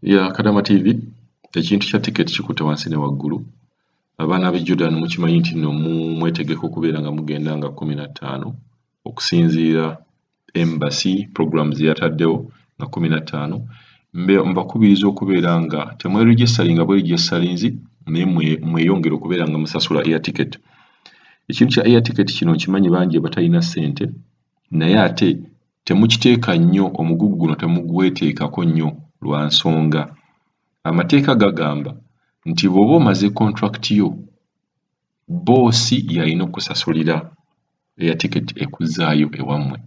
Ya Kadama TV ekintu kya ticket kikutte wansi ne waggulu. Abaana b'e Jordan mukimanyi nti nno mwetegeka okubeera nga mugenda nga 15 okusinziira embassy programs yataddewo nga 15. Mbakubiriza okubeera nga temweregistaringa bweregistarinzi naye mweyongere okubeera nga musasula air ticket. Ekintu kya air ticket kino nkimanyi bangi abatalina ssente naye ate temukiteeka nnyo omugugu guno temugweteekako nnyo lwa nsonga amateeka gagamba nti bw'oba omaze contract yo boosi yalina okusasulira air ticket ekuzzaayo ewammwe.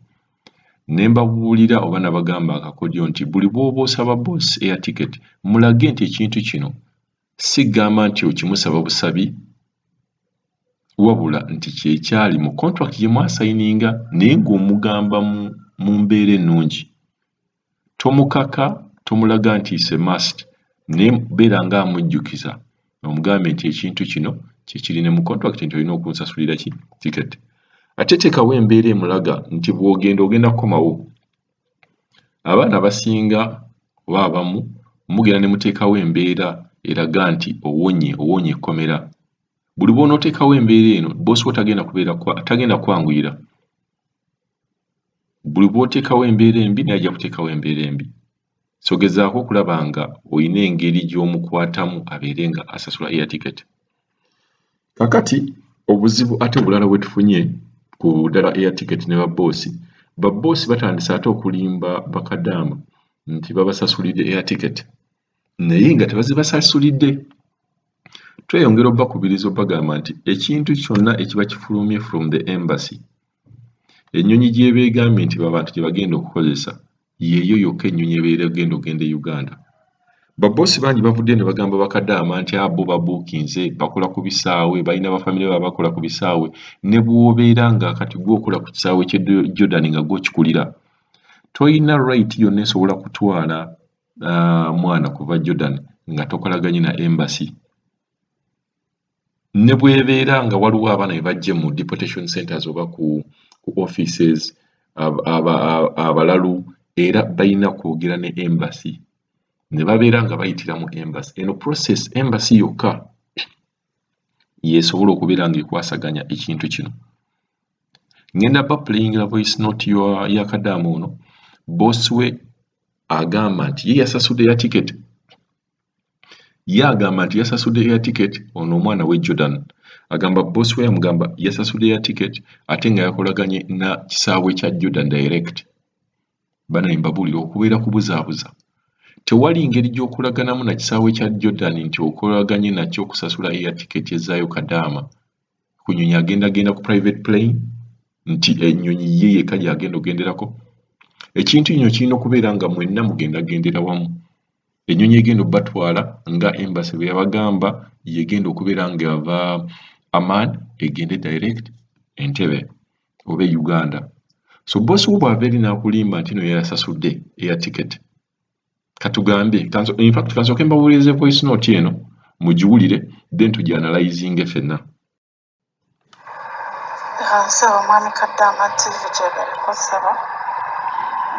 Ne mbabuulira oba nabagamba akakodyo nti buli bw'oba osaba boosi air ticket mulage nti ekintu kino si gamba nti okimusaba busabi wabula nti kyekyali mu contract gye mwasayininga naye ng'omugamba mu mbeera ennungi. Tomukaka, tomulaga nti is a must naye beera nga amujjukiza omugambe nti ekintu kino kyekiri ne mu contract nti olina okunsasulira ki ticket. Ate teekawo embeera emulaga nti bw'ogenda ogenda kukomawo. Abaana abasinga oba abamu mugenda ne muteekawo embeera eraga nti owonye ekkomera. Buli bw'onooteekawo embeera eno boosi wo tagenda kwanguyira. Buli bw'oteekawo embeera embi naye ajja kuteekawo embeera embi. So gezaako okulaba nga olina engeri gy'omukwatamu abeere nga asasula air ticket. Kakati obuzibu ate bulala bwe tufunye ku ddala air ticket ne babboosi batandise ate okulimba bakadaama nti babasasulidde air ticket naye nga tebazibasasulidde. Tweyongera obbakubiriza obbagamba nti ekintu kyonna ekiba kifulumye from the embassy ennyonyi gy'ebeegambye nti abantu gye bagenda okukozesa yeeyo yokka ennyonyi ebeera ogenda e Uganda. Babboosi bangi bavudde ne bagamba bakadaama nti bo babuukinze bakola ku bisaawe balina bafamire baba bakola ku bisaawe ne bw'obeera nga kati gw'okola ku kisaawe ky'e Jordan nga gw'okikulira toyina right yonna esobola kutwala mwana kuva Jordan nga tokolaganye na embassy. Ne bw'ebeera nga waliwo abaana be bajje mu deportation centers oba ku offices abalalu era balina kwogera ne embassy ne babeera nga bayitira mu embassy. Eno process embassy yokka yeesobola okubeera ng'ekwasaganya ekintu kino. Ngenda playing voice note ya Kadaama ono boosi we agamba nti ye yasasudde air ticket. Ye agamba nti yasasudde air ticket ono omwana w'e Jordan. Agamba boosi we yamugamba yasasudde air ticket ate nga yakolaganye na kisaawe kya Jordan direct. Banaye mbabuulira okubeera kubuzaabuza. Tewali ngeri gy'okolaganamu na kisaawe kya Jordan nti okolaganye nakyo okusasula air ticket ezzaayo Kadaama. Ku nnyonyi agenda ku private plane nti ennyonyi ye yekka gy'agenda ogenderako. Ekintu kino kirina okubeera nga mwenna mugendagendera wamu. Ennyonyi egenda obbatwala nga embassy bwe yabagamba yegenda okubeera ng'ava Amman egende direct Entebbe oba e Uganda. So boosi wo bw'ava eri n'akulimba nti no yasasudde air ticket. Katugambe in fact kansooke mbabuulirize voice note eno mugiwulire then tugianalyzinge ffenna. Nsaba mwami Kadaama TV gyebereko ssebo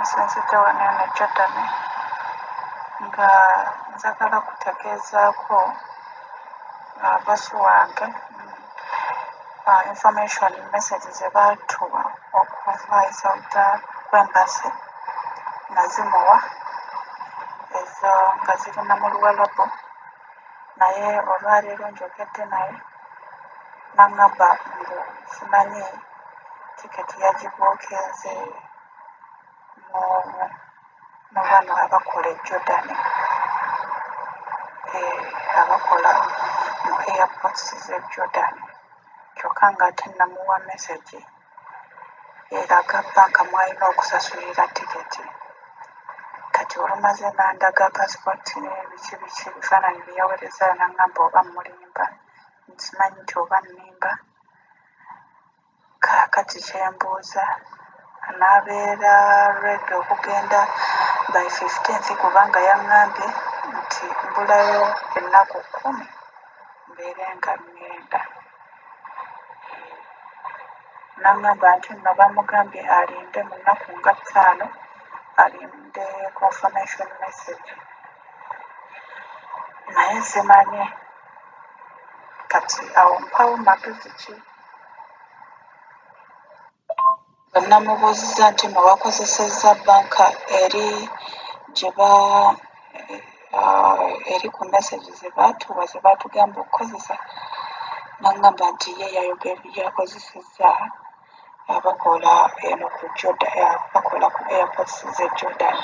nsinzidde wano eno e Jordan nga njagala kutegeezaako boosi wange information message ze baatuwa okuva e Sauda ku embassy nazimuwa ezo nga zirina mu Luwarabu naye olwaleero njogedde naye n'aŋŋamba mbu simanyi tiketi yagibuukinze mu bano abakola e Jordan abakola mu airports z'e Jordan kyokka nga ate namuwa message eraga bbanka mwalina okusasulira tiketi. Kati olumaze n'andaga passport biki bifaananyi bye yaweereza n'aŋŋamba oba mulimba nsimanyi nti oba nnimba. Kaakati kyembuuza anaabeera ready okugenda by 15th kubanga yaŋŋambye nti mbulayo ennaku 10 mbeere nga ŋŋenda. N'aŋŋamba nti nno bamugambye alinde mu nnaku nga 5 alinde confirmation message naye simanyi kati awo mpawo magezi ki. Bwe namubuuziza nti nno wakozesezza bbanka eri eri ku message ze baatuwa ze baatugamba okukozesa, n'aŋŋamba nti ye yakozesezza abakola eno ku Jordan, bakola ku airports z'e Jordan.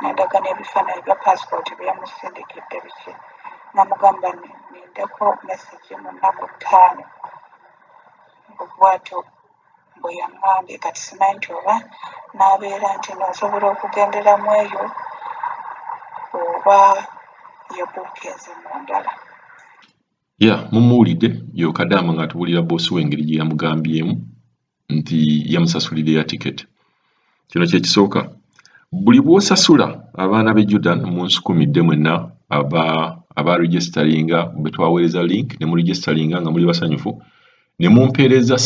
Nendaga n'ebifaananyi bya passport bye yamusindikidde biki. Namugamba nindeko message mu nnaku 5 bw'atyo bwe yaŋŋambye, kati simanyi nti oba n'abeera nti nsobola okugenderamu eyo oba ye bookinze mu ndala. Mumuwulidde y'okadaama nga tuwulira boosi we engeri gye yamugambyemu nti yamusasulira ya tiketi. Kino kye kisooka. Buli bw'osasula abaana b'e Jordan munsukumidde mwenna aba registeringa, bwe twaweereza link ne mu registeringa nga muli basanyufu, ne mumpeereza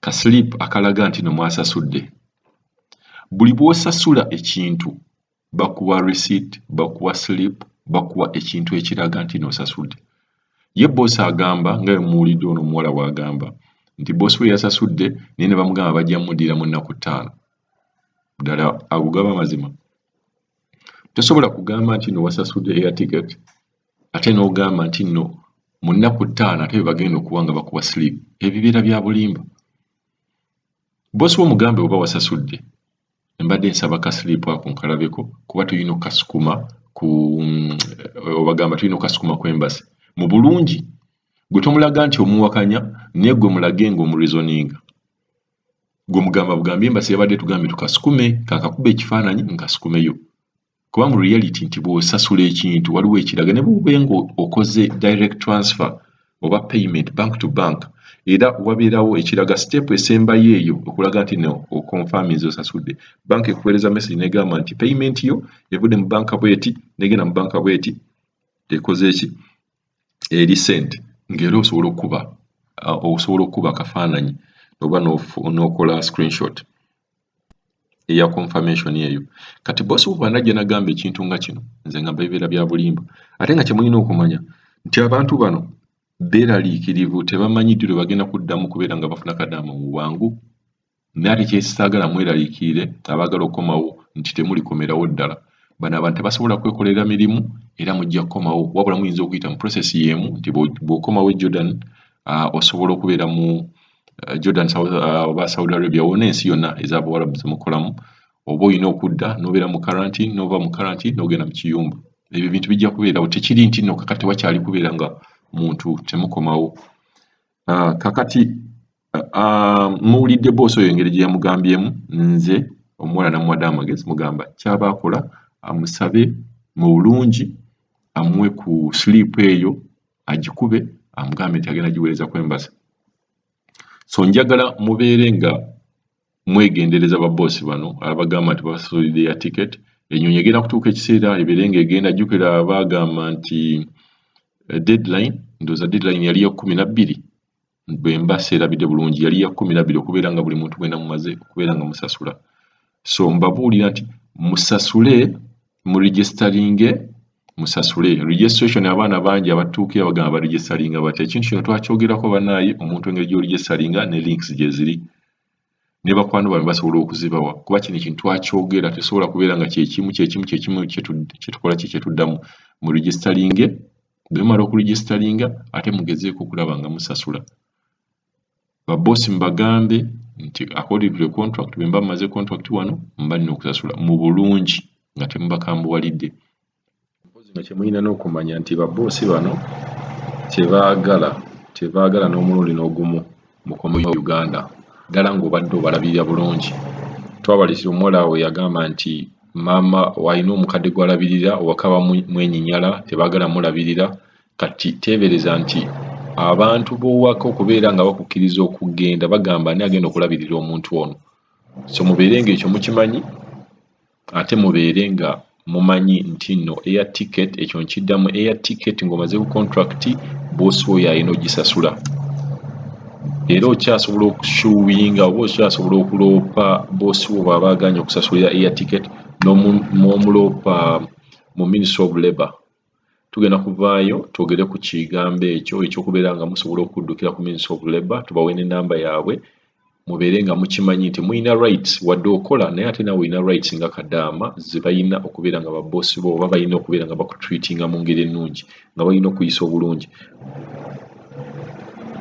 ka slip akalaga nti no mwasasudde. Buli bw'osasula ekintu bakuwa receipt, bakuwa slip, bakuwa ekintu ekiraga nti n'osasudde. Ye boosi agamba nga muwulidde ono omuwala bw'agamba nti boosi we yasasudde naye ne bamugamba bajja mmuddira mu nnaku 5. Ddala ago gaba mazima. Tosobola kugamba nti no wasasudde air ticket ate n'ogamba nti no mu nnaku 5 ate bagenda okuwa nga bakuwa slip. Ebibeera bya bulimba. Boosi wo mugambe oba wasasudde, mbadde nsaba ka slip ako nkalabeko kuba tulina okasukuma obagamba tulina okasukuma ku embassy. Mu bulungi gwe tomulaga nti omuwakanya naye gwe mulage ng'omureasoninga. Gwe mugamba bugambi embassy yabadde tugambye tukasukume, kakakuba ekifaananyi nkasukumeyo. Kuba mu reality nti bw'osasula ekintu waliwo ekiraga ne bw'obe ng'okoze direct transfer oba payment bank to bank, era wabeerawo ekiraga step esembayo eyo okulaga nti no okonfaminze osasudde. Banka ekuweereza message negamba nti payment yo evudde mu banka bweti negenda mu banka bweti ekoze eki eri sente, ng'era osobola okuba akafaananyi oba n'okola screenshot eya confirmation eyo. Kati boosi wo bw'anajja n'agamba ekintu nga kino, nze ngamba bibeera bya bulimba. Ate nga kye mulina okumanya nti abantu bano beeraliikirivu, tebamanyi ddi lwe bagenda kuddamu kubeera nga bafuna kadaama mu bwangu. Naye ate kyesisaagala mweraliikirire abaagala okukomawo nti temulikomerawo ddala. Bano abantu tebasobola kwekolera mirimu era mujja kukomawo, wabula muyinza okuyita mu process y'emu nti bw'okomawo e Jordan osobola okubeera mu Jordan oba Saudi Arabia wonna ensi yonna ez'Abawarabu ze mukolamu, oba olina okudda n'obeera mu quarantine, n'ova mu quarantine n'ogenda mu kiyumba. Ebyo bintu bijja kubeerawo, tekiri nti nno kakati tewakyali kubeera nga muntu temukomawo. Kakati muwulidde boosi oyo engeri gye yamugambyemu. Nze omuwala namuwadde amagezi mugamba kyaba akola amusabe mu bulungi amuwe ku slip eyo agikube amugambe nti agenda giweereza ku embassy. So njagala mubeere nga mwegendereza baboosi bano abagamba nti basasulidde ya ticket. Ennyonyi egenda kutuuka ekiseera ebeere ng'egenda. Jjukira baagamba nti deadline, ndowooza deadline yali ya 12, bwe mbasse erabidde bulungi yali ya 12 okubeera nga buli muntu gwena mumaze okubeera nga musasula. So mbabuulira nti musasule, mu registeringe musasule. Registration abaana bangi abatuukira bagamba baregisteringa batya. Ekintu kino twakyogerako bannaaye, omuntu engeri gy'oregisteringa ne links gye ziri. Ne bakwano bano basobola okuzibawa kuba kino ekintu twakyogera, tesobola kubeera nga kyekimu kyetukola kyetuddamu. Mu registeringe, bwe mumala okuregisteringa ate mugezeeko okulaba nga musasula. Baboosi mbagambe nti according to the contract, bwe mba mumaze contract wano mba nina okusasula mu bulungi nga temubakambuwalidde. Mpozi nga kyemulina n'okumanya nti baboosi bano tebaagala n'omulundi n'ogumu mukome Uganda, ddala ng'obadde obalabirira bulungi. Twabalisira omuwala we yagamba nti maama walina omukadde gw'alabirira owaka bamwenyinyala, tebaagala mulabirira. Kati teebereza nti abantu b'owaka okubeera nga bakukkiriza okugenda bagamba ani agenda okulabirira omuntu ono. So mubeere ng'ekyo mukimanyi, ate mubeere nga mumanyi nti nno air ticket, ekyo nkiddamu air ticket ng'omaze ku contract boosi oyo alina ogisasula. Era okyasobola okushuwinga oba okyasobola okuloopa boosi wo bw'aba aganye okusasulira air ticket n'omuloopa mu Ministry of Labour. Tugenda kuvaayo twogere ku kigambo ekyo ekyokubeera nga musobola okuddukira ku Ministry of Labour, tubawe n'ennamba yaabwe mubeere nga mukimanyi nti muyina rights wadde okola naye ate nawe olina rights nga Kadaama ze balina okubeera nga baboosi bo oba balina okubeera nga bakutreatinga mu ngeri ennungi nga balina okuyisa obulungi.